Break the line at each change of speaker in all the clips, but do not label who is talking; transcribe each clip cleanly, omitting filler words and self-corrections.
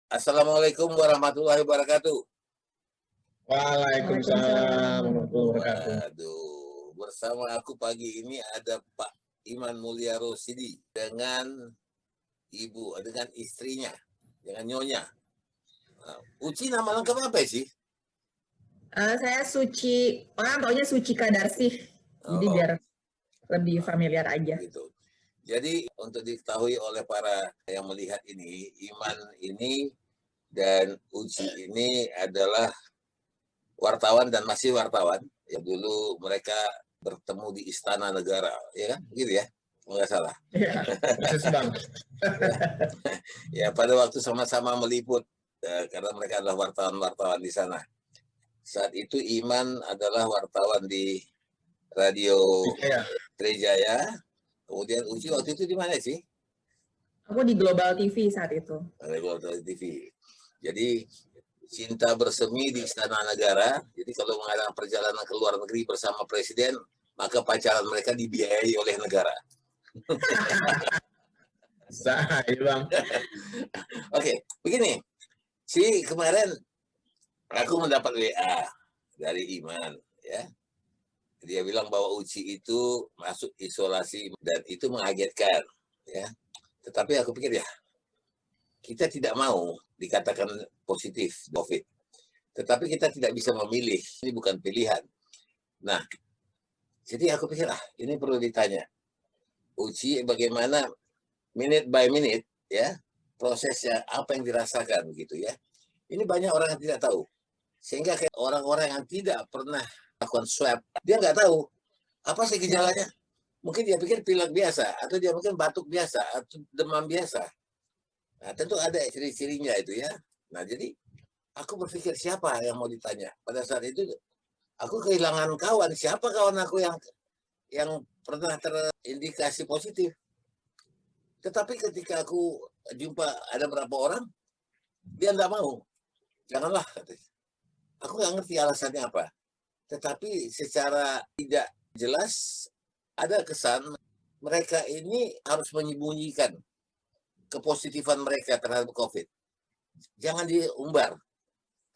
Assalamualaikum warahmatullahi wabarakatuh.
Waalaikumsalam
Waalaikumsalam.
warahmatullahi wabarakatuh.
Waduh, bersama aku pagi ini ada Pak Iman Mulia Rosidi dengan dengan istrinya, dengan Nyonya. Uci nama lengkap apa sih?
Saya Suci, orang taunya Suci Kadarsih, jadi biar lebih familiar aja.
Gitu. Jadi untuk diketahui oleh para yang melihat ini, Iman ini dan Uci ini adalah wartawan dan masih wartawan. Ya dulu mereka bertemu di Istana Negara, ya kan? Gitu ya, nggak salah.
Persis Bang.
Ya pada waktu sama-sama meliput karena mereka adalah wartawan-wartawan di sana. Saat itu Iman adalah wartawan di Radio Trijaya. Kemudian Uci waktu itu di mana sih?
Aku di Global TV saat itu.
Global TV. Jadi cinta bersemi di Istana Negara. Jadi kalau mengadakan perjalanan ke luar negeri bersama presiden, maka pacaran mereka dibiayai oleh negara.
Sah, Bang.
Oke, begini. Kemarin aku mendapat WA dari Iman, ya. Dia bilang bahwa Uci itu masuk isolasi dan itu mengagetkan, ya. Tetapi aku pikir ya, kita tidak mau dikatakan positif COVID. Tetapi kita tidak bisa memilih, ini bukan pilihan. Nah, jadi aku pikir ini perlu ditanya. Uci bagaimana minute by minute, ya, prosesnya apa yang dirasakan gitu ya. Ini banyak orang yang tidak tahu. Sehingga kayak orang-orang yang tidak pernah lakukan swab, dia nggak tahu apa sih gejalanya. Mungkin dia pikir pilek biasa, atau dia mungkin batuk biasa, atau demam biasa. Nah, tentu ada ciri-cirinya itu ya. Nah, jadi aku berpikir siapa yang mau ditanya. Pada saat itu aku kehilangan kawan. Siapa kawan aku yang pernah terindikasi positif. Tetapi ketika aku jumpa ada berapa orang, dia nggak mau. Janganlah, katanya. Aku nggak ngerti alasannya apa. Tetapi secara tidak jelas ada kesan mereka ini harus menyembunyikan kepositifan mereka terhadap COVID. Jangan diumbar.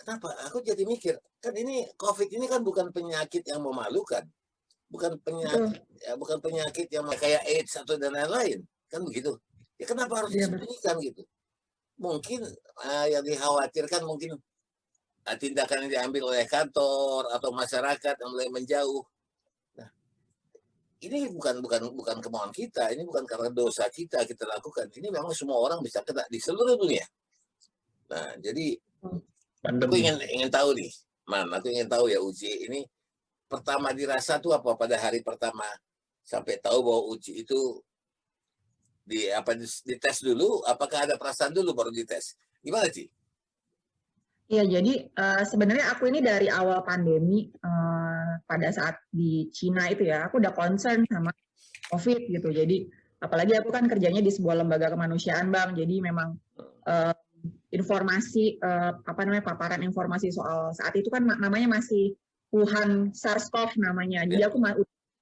Kenapa? Aku jadi mikir, kan ini COVID ini kan bukan penyakit yang memalukan. Bukan penyakit yang kayak AIDS atau dan lain-lain. Kan begitu. Ya kenapa harus disembunyikan gitu? Mungkin yang dikhawatirkan mungkin tindakan yang diambil oleh kantor atau masyarakat yang mulai menjauh. Nah, ini bukan kemauan kita, ini bukan karena dosa kita lakukan. Ini memang semua orang bisa kena di seluruh dunia. Nah, jadi aku ingin tahu nih, aku ingin tahu ya Uci ini pertama dirasa tuh apa pada hari pertama sampai tahu bahwa Uci itu dites dulu, apakah ada perasaan dulu baru dites? Gimana Ci?
Iya, jadi sebenarnya aku ini dari awal pandemi pada saat di Cina itu ya, aku udah concern sama COVID gitu. Jadi apalagi aku kan kerjanya di sebuah lembaga kemanusiaan, Bang. Jadi memang informasi paparan informasi soal saat itu kan namanya masih Wuhan SARS-CoV namanya. Jadi aku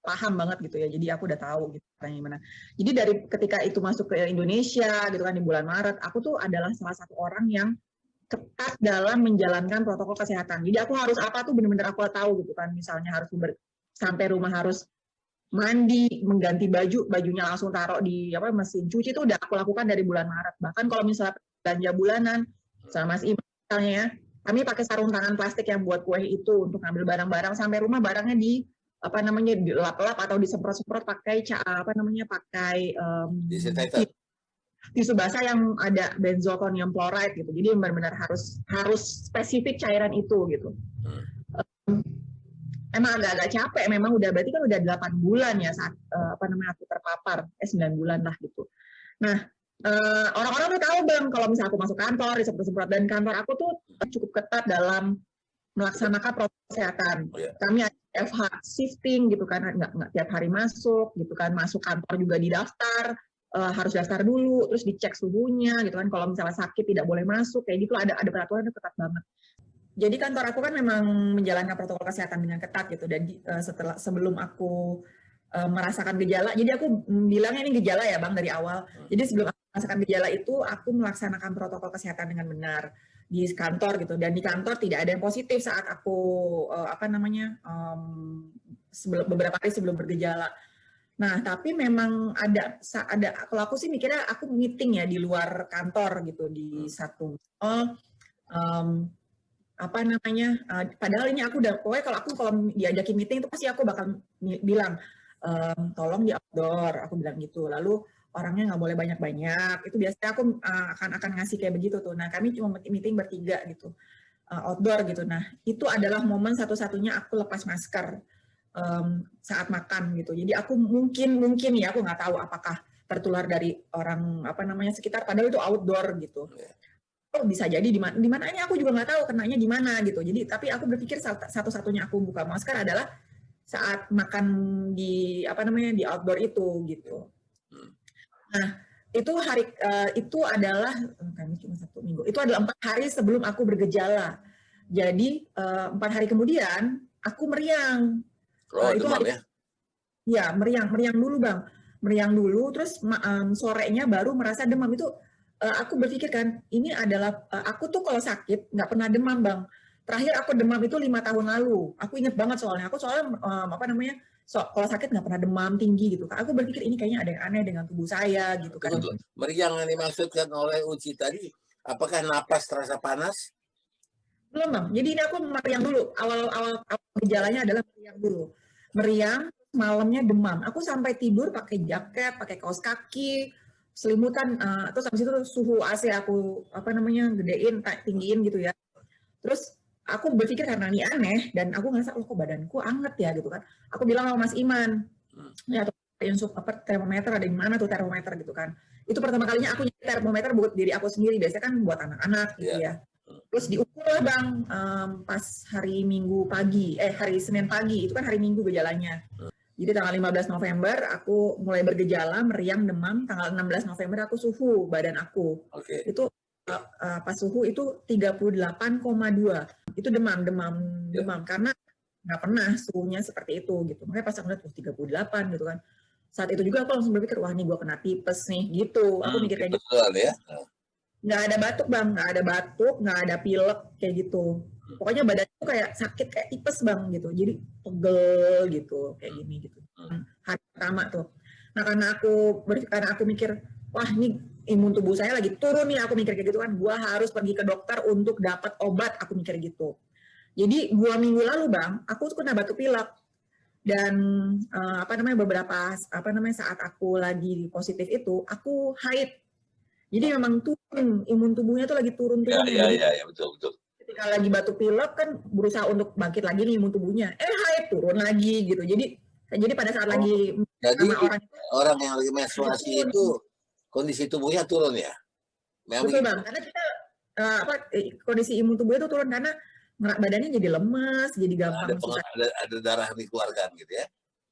paham banget gitu ya. Jadi aku udah tahu gitu gimana. Jadi dari ketika itu masuk ke Indonesia gitu kan di bulan Maret, aku tuh adalah salah satu orang yang ketat dalam menjalankan protokol kesehatan. Jadi aku harus apa tuh benar-benar aku tahu gitu kan. Misalnya harus sampai rumah harus mandi, mengganti bajunya langsung taruh di mesin cuci itu udah aku lakukan dari bulan Maret. Bahkan kalau misalnya belanja bulanan sama Mas Iman misalnya ya, kami pakai sarung tangan plastik yang buat kue itu untuk ngambil barang-barang sampai rumah, barangnya dilap-lap atau disemprot-semprot pakai tisu basah yang ada benzalkonium chloride gitu. Jadi benar-benar harus spesifik cairan itu gitu. Emang agak-agak capek, memang berarti kan udah 8 bulan ya saat aku terpapar, 9 bulan lah gitu. Nah, orang-orang tuh tahu Bang kalau misalnya aku masuk kantor, disemprot-semprot, dan kantor aku tuh cukup ketat dalam melaksanakan protokol kesehatan. Kami ada FH shifting gitu kan, nggak tiap hari masuk gitu kan, masuk kantor juga didaftar, harus daftar dulu, terus dicek suhunya gitu kan, kalau misalnya sakit tidak boleh masuk, kayak gitu ada peraturan yang ketat banget. Jadi kantor aku kan memang menjalankan protokol kesehatan dengan ketat gitu, dan sebelum aku merasakan gejala, jadi aku bilangnya ini gejala ya Bang dari awal. Jadi sebelum aku merasakan gejala itu aku melaksanakan protokol kesehatan dengan benar di kantor gitu, dan di kantor tidak ada yang positif saat aku beberapa hari sebelum bergejala. Nah, tapi memang ada kalau aku sih mikirnya aku meeting ya di luar kantor gitu, di satu padahal ini aku udah, pokoknya kalau diajakin meeting itu pasti aku bakal bilang tolong di outdoor, aku bilang gitu. Lalu orangnya nggak boleh banyak-banyak, itu biasanya aku akan ngasih kayak begitu tuh. Nah, kami cuma meeting bertiga gitu, outdoor gitu. Nah, itu adalah momen satu-satunya aku lepas masker saat makan gitu. Jadi aku mungkin ya, aku nggak tahu apakah tertular dari orang sekitar, padahal itu outdoor gitu. Oh, bisa jadi di mananya aku juga nggak tahu kenanya di mana gitu. Jadi tapi aku berpikir satu-satunya aku buka masker adalah saat makan di di outdoor itu gitu. Nah, itu adalah kami cuma 1 minggu. Itu adalah 4 hari sebelum aku bergejala. Jadi 4 hari kemudian aku meriang.
Itu demam ya?
Ya, meriang dulu Bang. Meriang dulu, terus sorenya baru merasa demam. Itu aku berpikir kan, ini adalah aku tuh kalau sakit nggak pernah demam Bang. Terakhir aku demam itu 5 tahun lalu. Aku ingat banget soalnya. Aku soalnya kalau sakit nggak pernah demam tinggi gitu. Aku berpikir ini kayaknya ada yang aneh dengan tubuh saya gitu kan.
Meriang yang dimaksudkan oleh Uci tadi, apakah napas terasa panas?
Belum Bang. Jadi ini aku meriang dulu. Awal gejalanya adalah meriang dulu. Meriang, malamnya demam. Aku sampai tidur pakai jaket, pakai kaos kaki, selimutan. Terus habis itu suhu AC aku gedein, tinggiin gitu ya. Terus aku berpikir karena ini aneh dan aku ngerasa kok badanku anget ya gitu kan. Aku bilang sama Mas Iman, ya termometer ada di mana tuh termometer gitu kan. Itu pertama kalinya aku nyari termometer buat diri aku sendiri. Biasanya kan buat anak-anak gitu ya. Terus diukur lah Bang pas hari Senin pagi, itu kan hari Minggu gejalanya. Jadi tanggal 15 November aku mulai bergejala, meriang, demam. Tanggal 16 November aku suhu badan aku. Itu pas suhu itu 38,2. Itu demam karena nggak pernah suhunya seperti itu gitu. Makanya pas aku lihat 38 gitu kan. Saat itu juga aku langsung berpikir, wah ini gue kena tipes nih gitu. Aku mikir kayak gitu.
Ya.
Nggak ada batuk Bang, nggak ada batuk, nggak ada pilek kayak gitu. Pokoknya badanku kayak sakit kayak tipes Bang gitu. Jadi pegel gitu kayak gini gitu. Hari pertama tuh. Nah karena aku mikir, wah ini imun tubuh saya lagi turun nih, aku mikir kayak gitu kan. Gua harus pergi ke dokter untuk dapat obat, aku mikir gitu. Jadi 2 minggu lalu Bang, aku tuh kena batuk pilek. Dan beberapa saat aku lagi positif itu, aku haid. Jadi memang turun, imun tubuhnya tuh lagi turun-turun.
Iya, betul.
Ketika lagi batuk pilek kan berusaha untuk bangkit lagi nih imun tubuhnya. Haid turun lagi gitu. Jadi pada saat lagi
orang yang lagi menstruasi itu kondisi tubuhnya turun ya?
Betul Bang, karena kita kondisi imun tubuhnya itu turun karena badannya jadi lemes, jadi gampang susah.
Ada darah dikeluarkan gitu ya?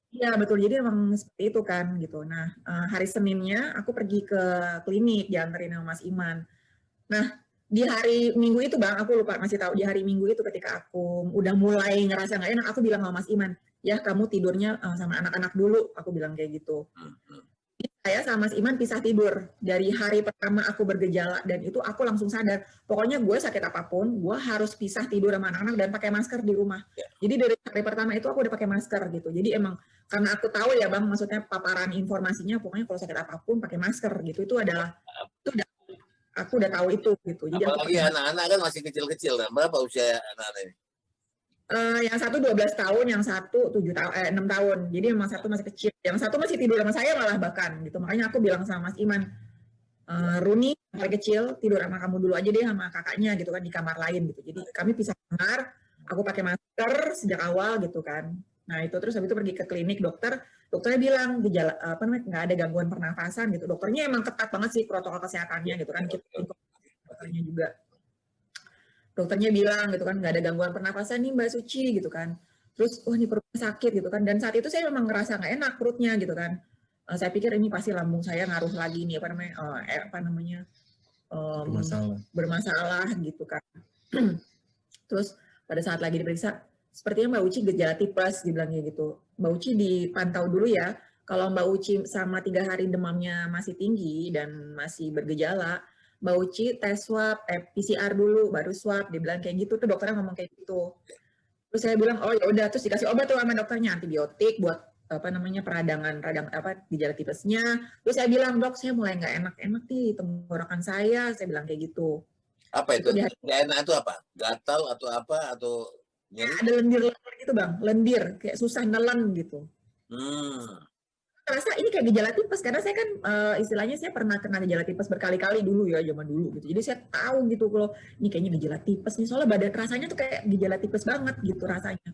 Iya betul, jadi emang seperti itu kan gitu. Nah hari Seninnya aku pergi ke klinik dianterin sama Mas Iman. Nah di hari Minggu itu Bang, aku lupa masih tahu, di hari Minggu itu ketika aku udah mulai ngerasa nggak enak, aku bilang sama Mas Iman, ya kamu tidurnya sama anak-anak dulu, aku bilang kayak gitu. Saya sama Mas Iman pisah tidur dari hari pertama aku bergejala, dan itu aku langsung sadar, pokoknya gue sakit apapun, gue harus pisah tidur sama anak-anak dan pakai masker di rumah. Jadi dari hari pertama itu aku udah pakai masker gitu. Jadi emang karena aku tahu ya Bang, maksudnya paparan informasinya pokoknya kalau sakit apapun pakai masker gitu. Itu aku udah tahu itu gitu. Jadi
apalagi anak-anak kan masih kecil-kecil. Berapa usia anak-anak ini?
Yang satu 12 tahun, yang satu 6 tahun. Jadi memang satu masih kecil. Yang satu masih tidur sama saya malah bahkan gitu. Makanya aku bilang sama Mas Iman, Runi paling kecil tidur sama kamu dulu aja deh sama kakaknya gitu kan di kamar lain gitu. Jadi kami pisah kamar, aku pakai masker sejak awal gitu kan. Nah itu terus habis itu pergi ke klinik dokternya bilang gejala nggak ada gangguan pernafasan gitu. Dokternya emang ketat banget sih protokol kesehatannya gitu kan. Dokternya juga. Dokternya bilang gitu kan nggak ada gangguan pernafasan nih Mbak Suci gitu kan. Terus ini perutnya sakit gitu kan. Dan saat itu saya memang ngerasa nggak enak perutnya gitu kan. Saya pikir ini pasti lambung saya ngaruh lagi nih bermasalah gitu kan. Terus pada saat lagi diperiksa, sepertinya Mbak Uci gejala tipes, dibilangnya gitu. Mbak Uci dipantau dulu ya, kalau Mbak Uci sama 3 hari demamnya masih tinggi dan masih bergejala, Mbak Uci tes swab, PCR dulu, baru swab. Dia bilang kayak gitu, tuh dokternya ngomong kayak gitu. Terus saya bilang, oh ya udah, terus dikasih obat tuh sama dokternya, antibiotik buat apa namanya radang gejala tipesnya. Terus saya bilang, dok, saya mulai nggak enak-enak nih tenggorokan saya bilang kayak gitu.
Apa itu?
Itu
Nggak enak itu apa? Gatal atau apa? Atau nyeri?
ada lendir-lendir gitu bang, lendir, kayak susah nelen gitu. Rasa ini kayak gejala tipes karena saya kan istilahnya saya pernah kena gejala tipes berkali-kali dulu ya zaman dulu gitu. Jadi saya tahu gitu kalau ini kayaknya gejala tipes nih soalnya badan rasanya tuh kayak gejala tipes banget gitu rasanya.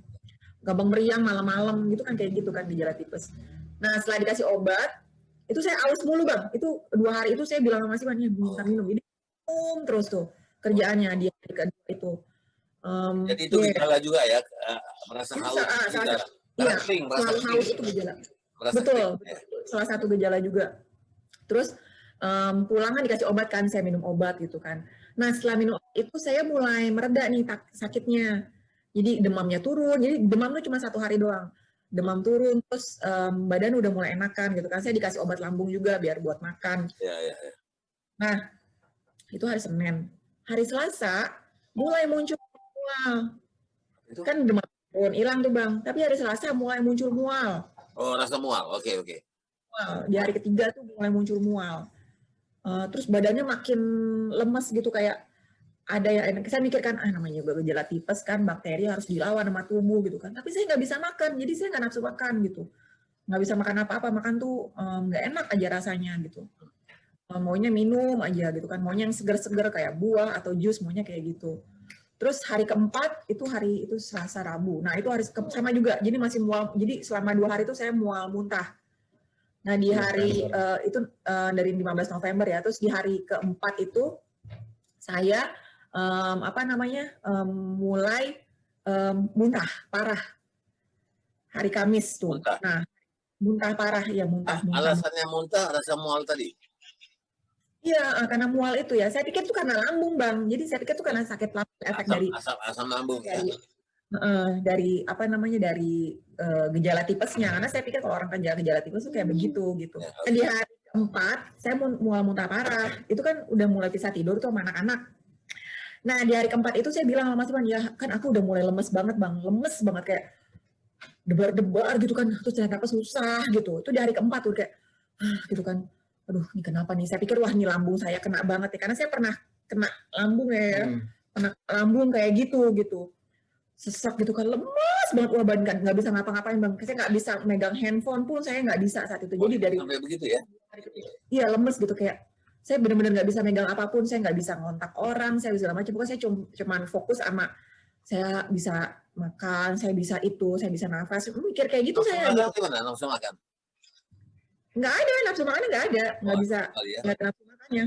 Gampang meriang malam-malam gitu kan kayak gitu kan gejala tipes. Nah setelah dikasih obat itu saya aus mulu bang. Itu 2 hari itu saya bilang sama Mas Iwan ya minta minum. Jadi terus tuh kerjaannya dia itu.
Jadi itu gejala juga ya, merasa haus.
Iya, selalu haus itu gejala. Betul, salah satu gejala juga. Terus pulang kan dikasih obat kan, saya minum obat gitu kan. Nah setelah minum itu saya mulai mereda nih sakitnya. Jadi demamnya turun, jadi demam itu cuma 1 hari doang. Demam turun, terus badan udah mulai enakan gitu kan. Saya dikasih obat lambung juga biar buat makan.
Ya.
Nah, itu hari Senin. Hari Selasa mulai muncul mual. Kan demam turun, hilang tuh bang. Tapi hari Selasa mulai muncul mual.
Oh, rasa mual. Oke.
Mual. Di hari ketiga tuh mulai muncul mual. Terus badannya makin lemes gitu kayak ada yang saya mikirkan namanya juga gejala tipes kan bakteri harus dilawan sama tubuh gitu kan. Tapi saya nggak bisa makan, jadi saya nggak nafsu makan gitu. Nggak bisa makan apa-apa, makan tuh nggak enak aja rasanya gitu. Maunya minum aja gitu kan, maunya yang seger-seger kayak buah atau jus, maunya kayak gitu. Terus hari keempat itu hari itu Selasa Rabu. Nah itu hari sama juga, jadi masih mual. Jadi selama 2 hari itu saya mual muntah. Nah di hari itu dari 15 November ya. Terus di hari keempat itu saya mulai muntah parah. Hari Kamis tuh.
Muntah.
Nah muntah parah ya muntah.
Alasannya muntah rasa mual tadi.
Iya, karena mual itu ya. Saya pikir itu karena lambung, Bang. Jadi saya pikir itu karena sakit lambung, efek dari
asam lambung ya.
Dari gejala tipesnya. Karena saya pikir kalau orang gejala tipes itu kayak begitu gitu. Ya. Di hari keempat, saya mual muntah parah. Itu kan udah mulai bisa tidur tuh sama anak-anak. Nah, di hari keempat itu saya bilang sama Mas Iwan, ya kan aku udah mulai lemes banget, Bang. Lemes banget kayak debar-debar gitu kan. Terus ternyata susah gitu. Itu di hari keempat tuh kayak gitu kan. Aduh, ini kenapa nih? Saya pikir, wah ini lambung saya kena banget ya. Karena saya pernah kena lambung ya. Kena lambung kayak gitu. Sesak gitu kan, lemas banget. Wah, badan nggak bisa ngapa-ngapain, Bang. Saya nggak bisa megang handphone pun, saya nggak bisa saat itu. Jadi dari
sampai begitu ya?
Iya, lemes gitu. Kayak, saya benar-benar nggak bisa megang apapun. Saya nggak bisa ngontak orang, saya bisa macam. Pokoknya saya cuma fokus sama, saya bisa makan, saya bisa itu, saya bisa nafas. Mikir kayak gitu saya.
Gimana langsung makan?
Nggak ada nafsu makannya, nggak ada, nggak bisa, nggak ada nafsu makannya.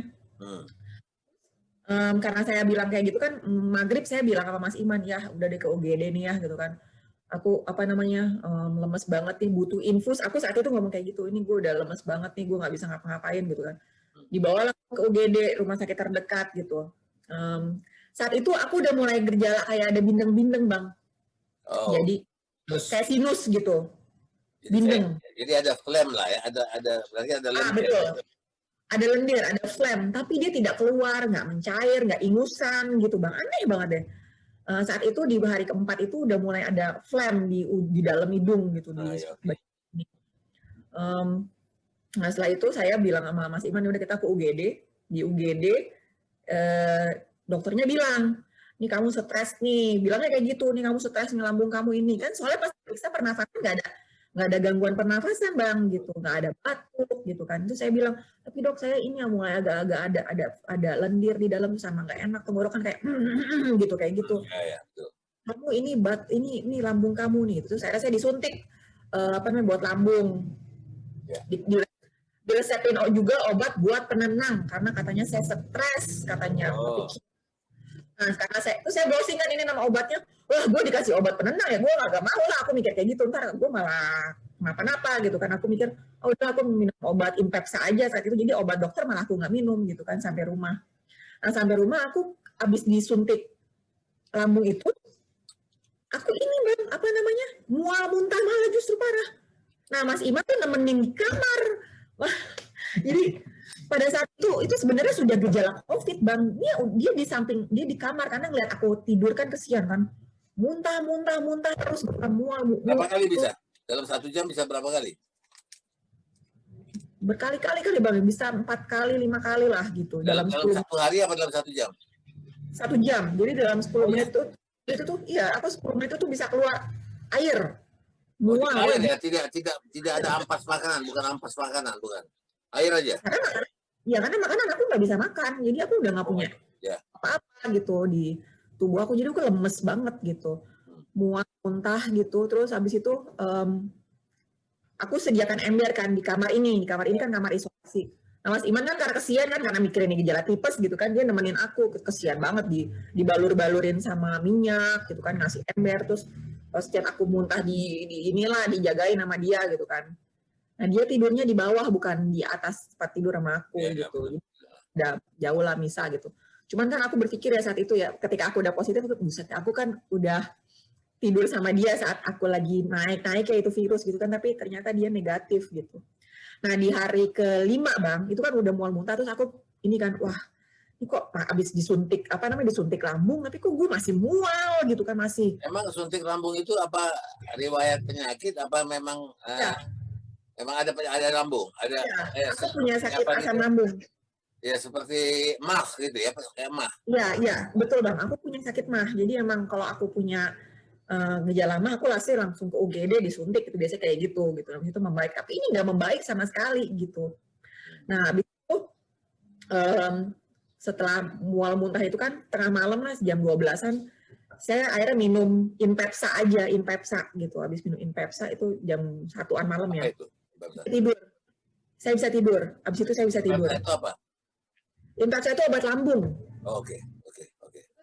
Karena saya bilang kayak gitu kan, maghrib saya bilang sama Mas Iman, ya udah deh ke UGD nih ya gitu kan. Aku lemes banget nih, butuh infus. Aku saat itu ngomong kayak gitu, ini gue udah lemes banget nih, gue nggak bisa ngapa-ngapain gitu kan. Dibawalah ke UGD, rumah sakit terdekat gitu. Saat itu aku udah mulai gejala kayak ada bindeng-bindeng, Bang. Jadi kayak sinus gitu. Bindeng.
Jadi ada phlegm lah ya, berarti ada lendir.
Betul. Ada lendir, ada phlegm, tapi dia tidak keluar, nggak mencair, nggak ingusan gitu, Bang. Aneh banget deh. Saat itu di hari keempat itu udah mulai ada phlegm di dalam hidung gitu. Nah setelah itu saya bilang sama Mas Iman, udah kita ke UGD. Di UGD dokternya bilang, nih kamu stres nih, bilangnya kayak gitu, nih kamu stres nih lambung kamu ini kan, soalnya pas periksa pernafasan nggak ada gangguan pernafasan, Bang, gitu, nggak ada batuk gitu kan. Terus saya bilang, tapi dok saya ini mulai agak-agak ada lendir di dalam sama nggak enak, tenggorokan kayak gitu kayak gitu. Kamu ini lambung kamu nih. Terus saya disuntik buat lambung. Diresepin juga obat buat penenang karena katanya saya stres katanya. Nah, karena saya browsing kan ini nama obatnya, wah gue dikasih obat penenang ya, gue nggak mau lah, aku mikir kayak gitu, ntar gue malah kenapa-napa gitu kan, aku mikir, oh udah aku minum obat Impepsa aja saat itu, jadi obat dokter malah aku nggak minum gitu kan sampai rumah. Nah sampai rumah aku habis disuntik lambung itu, aku ini Bang, mual muntah malah justru parah. Nah, Mas Iman tuh nemenin di kamar. Wah, jadi pada saat itu sebenarnya sudah gejala COVID, Bang. Dia di samping, dia di kamar karena ngeliat aku tidur kan kesian kan. Muntah terus mual.
Berapa kali bisa? Dalam 1 jam bisa berapa kali?
Berkali-kali kali Bang, bisa 4 kali, 5 kali lah gitu.
Dalam
10
1 hari apa dalam 1 jam?
1 jam. Jadi dalam 10 menit itu tuh iya, aku 10 menit itu tuh bisa keluar air. Mual.
Air ya, tidak ada ampas makanan, bukan ampas makanan, bukan. Air aja.
Karena makanan aku nggak bisa makan, jadi aku udah nggak punya apa-apa gitu di tubuh aku, jadi aku lemes banget gitu, mual, muntah gitu. Terus habis itu aku sediakan ember kan di kamar ini kan kamar isolasi. Nah, Mas Iman kan karena kesian kan, karena mikirin ini gejala tipes gitu kan, dia nemenin aku, kesian banget dibalur-balurin sama minyak gitu kan, ngasih ember. Terus setiap aku muntah inilah dijagain sama dia gitu kan. Nah, dia tidurnya di bawah, bukan di atas tempat tidur sama aku gitu. Udah jauh lah misah gitu. Cuman kan aku berpikir ya saat itu ya, ketika aku udah positif, buset, aku kan udah tidur sama dia saat aku lagi naik kayak itu virus gitu kan, tapi ternyata dia negatif gitu. Nah, di hari ke-5 Bang, itu kan udah mual muntah, terus aku ini kan, wah, ini kok abis disuntik, disuntik lambung, tapi kok gue masih mual gitu kan, masih.
Emang suntik lambung itu apa riwayat penyakit, apa memang memang ada lambung? Ada.
Ya, aku punya sakit asam lambung.
Ya, seperti MAH gitu ya, kayak MAH.
Iya, betul Bang, aku punya sakit MAH. Jadi emang kalau aku punya gejala MAH, aku langsung ke UGD disuntik, itu biasanya kayak gitu. Habis itu membaik, tapi ini nggak membaik sama sekali gitu. Nah, habis itu setelah mual muntah itu kan tengah malam lah, jam 12-an, saya akhirnya minum Impepsa gitu. Habis minum Impepsa itu jam 1-an malam ya. Tidur. Saya bisa tidur. Habis itu saya bisa tidur.
Impepsa itu apa?
Impepsa itu obat lambung.
Oke.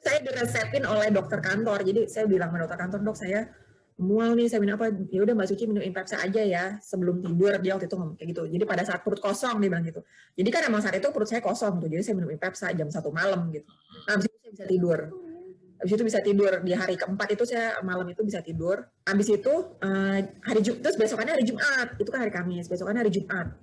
Saya diresepin oleh dokter kantor. Jadi saya bilang ke dokter kantor, dok, saya mual nih, saya minum apa? Ya udah Mbak Suci minum Impepsa aja ya sebelum tidur. Dia waktu itu ngomong kayak gitu. Jadi pada saat perut kosong dia bilang gitu. Jadi kan emang saat itu perut saya kosong tuh. Jadi saya minum Impepsa jam 1 malam gitu. Nah, habis itu saya bisa tidur. Habis itu bisa tidur di hari ke-4 itu saya malam itu bisa tidur. Habis itu hari Jumat, terus besokannya hari Jumat. Itu kan hari Kamis, besokannya hari Jumat.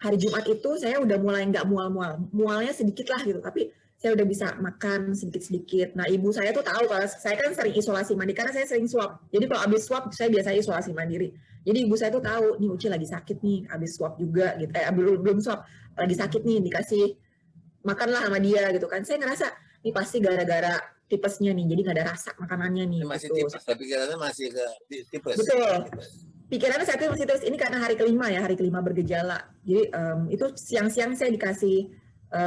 Hari Jumat itu saya udah mulai nggak mual-mual. Mualnya sedikit lah gitu, tapi saya udah bisa makan sedikit-sedikit. Nah, ibu saya tuh tahu kalau saya kan sering isolasi mandiri karena saya sering swab. Jadi kalau habis swab saya biasa isolasi mandiri. Jadi ibu saya tuh tahu, nih Uci lagi sakit nih, habis swab juga gitu. Belum swab, lagi sakit nih, dikasih makanlah sama dia gitu kan. Saya ngerasa ini pasti gara-gara tipesnya nih, jadi nggak ada rasa makanannya nih.
Masih
gitu.
tipes, tapi pikirannya masih ke tipes.
Betul. Pikirannya saat itu masih tipes. Ini karena hari ke-5 ya, hari ke-5 bergejala. Jadi itu siang-siang saya dikasih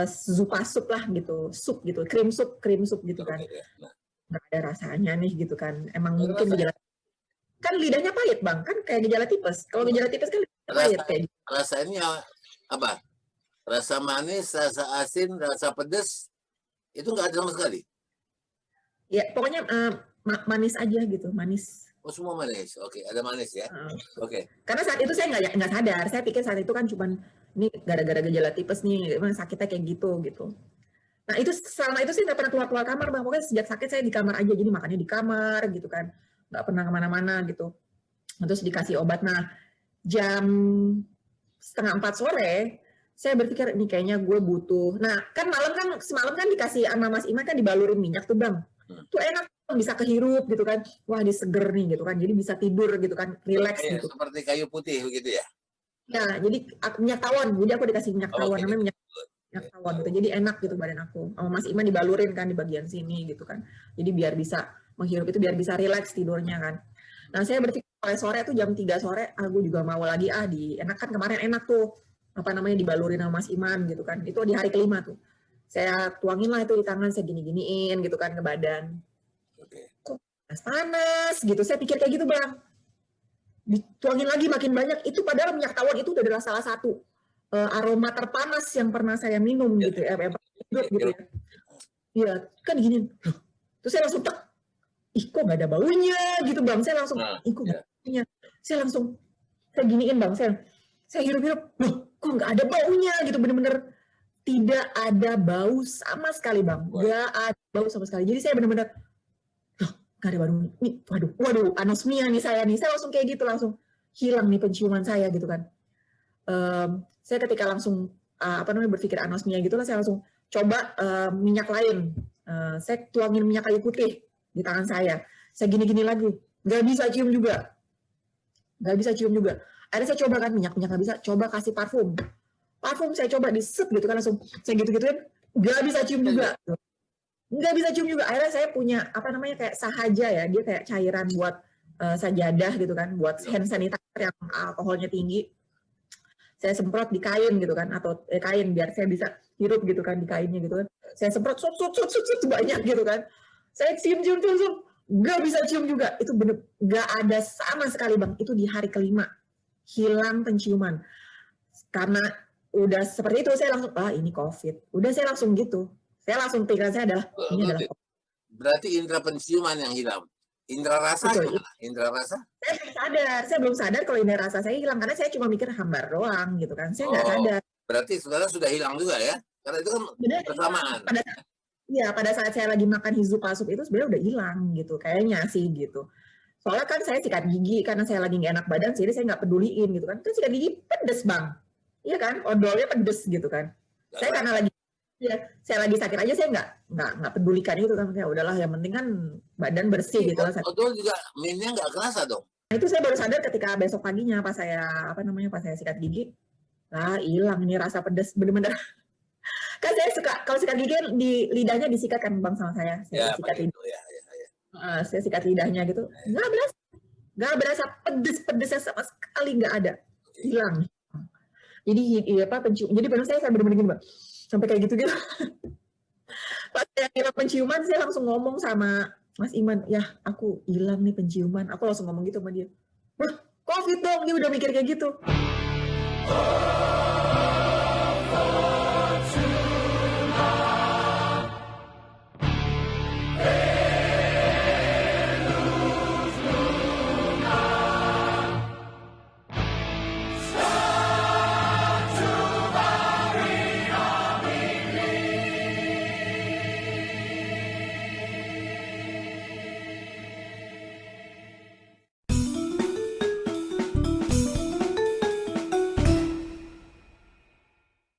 zupa sup lah gitu, sup gitu, krim sup gitu kan. Nggak ada rasanya nih gitu kan. Emang mungkin gejala, kan lidahnya pahit Bang, kan kayak gejala tipes. Kalau gejala tipes kan lidahnya pahit kayak gitu.
Rasanya apa? Rasa manis, rasa asin, rasa pedas, itu nggak ada sama sekali?
Ya, pokoknya manis aja gitu, manis.
Oh, semua manis. Oke, ada manis ya. Oke.
Karena saat itu saya nggak sadar. Saya pikir saat itu kan cuman ini gara-gara gejala tipes nih, sakitnya kayak gitu. Nah, itu selama itu saya nggak pernah keluar kamar Bang. Pokoknya sejak sakit saya di kamar aja, jadi makannya di kamar gitu kan, nggak pernah kemana-mana gitu. Terus dikasih obat. Nah, jam 3:30 sore saya berpikir ini kayaknya gue butuh. Nah, kan semalam kan dikasih sama Mas Iman kan dibalurin minyak tuh Bang. Tuh enak, bisa kehirup gitu kan. Wah, diseger nih gitu kan. Jadi bisa tidur gitu kan, relax gitu.
Seperti kayu putih begitu ya?
Ya, jadi minyak tawon. Jadi aku dikasih minyak tawon, namanya minyak tawon gitu. Jadi enak gitu badan aku. Sama Mas Iman dibalurin kan di bagian sini gitu kan. Jadi biar bisa menghirup itu, biar bisa relax tidurnya kan. Nah, saya berpikir sore itu jam 3 sore, aku juga mau lagi enak kan kemarin enak tuh dibalurin sama Mas Iman gitu kan. Itu di hari ke-5 tuh. Saya tuangin lah itu di tangan, saya gini-giniin gitu kan ke badan. Kok panas gitu. Saya pikir kayak gitu Bang. Dituangin lagi makin banyak, itu padahal minyak tawon itu adalah salah satu aroma terpanas yang pernah saya minum gitu ya, gitu ya. Iya, kan gini. Terus saya langsung kok nggak ada baunya gitu Bang. Saya langsung, kok nggak ada baunya. Saya langsung, saya giniin Bang, saya hirup-hirup, loh kok nggak ada baunya gitu, bener-bener tidak ada bau sama sekali Bang. Nggak ada bau sama sekali. Jadi saya bener-bener, gak ada baru nih, waduh, anosmia nih saya langsung kayak gitu, langsung hilang nih penciuman saya gitu kan. Saya ketika langsung berpikir anosmia gitu lah, saya langsung coba minyak lain. Saya tuangin minyak kayu putih di tangan saya gini-gini lagi, nggak bisa cium juga. Akhirnya saya coba kan minyak nggak bisa, coba kasih parfum saya coba diset gitu kan, langsung saya gitu-gituin, nggak bisa cium juga. Akhirnya saya punya kayak sahaja ya, dia kayak cairan buat sajadah gitu kan, buat hand sanitizer yang alkoholnya tinggi. Saya semprot di kain gitu kan, atau kain biar saya bisa hirup gitu kan di kainnya gitu kan. Saya semprot banyak gitu kan. Saya cium, nggak bisa cium juga. Itu bener nggak ada sama sekali Bang. Itu di hari kelima hilang penciuman. Karena udah seperti itu saya langsung ini COVID. Udah saya langsung gitu. Saya langsung pikiran saya adalah ini adalah COVID.
Berarti indera penciuman yang hilang. Indera rasa gimana? Indera rasa?
Saya belum sadar kalau indera rasa saya hilang karena saya cuma mikir hambar doang gitu kan. Saya nggak sadar.
Berarti saudara sudah hilang juga ya? Karena itu kan bersamaan.
Pada saat saya lagi makan hizu palsup itu sebenarnya udah hilang gitu, kayaknya sih gitu. Soalnya kan saya sikat gigi karena saya lagi nggak enak badan, jadi saya nggak peduliin gitu kan. Kan sikat gigi pedes Bang, iya kan? Odolnya pedes gitu kan. Saya karena saya lagi sakit aja, saya nggak pedulikan itu kan. Ya udahlah, yang penting kan badan bersih gitu.
Odol juga minyak nggak kerasa dong.
Nah, itu saya baru sadar ketika besok paginya pas saya sikat gigi, hilang ini rasa pedes bener-bener. Kan saya suka kalau sikat gigi di lidahnya disikat kan Bang sama saya. Saya sikat lidah. Saya sikat lidahnya gitu. Nggak berasa pedesnya sama sekali, nggak ada. Hilang. Jadi jadi benar saya benar-benar gini Bang. Sampai kayak gitu. Pas saya hilang penciuman, saya langsung ngomong sama Mas Iman, ya aku hilang nih penciuman. Aku langsung ngomong gitu sama dia. Wah, COVID dong, dia udah mikir kayak gitu.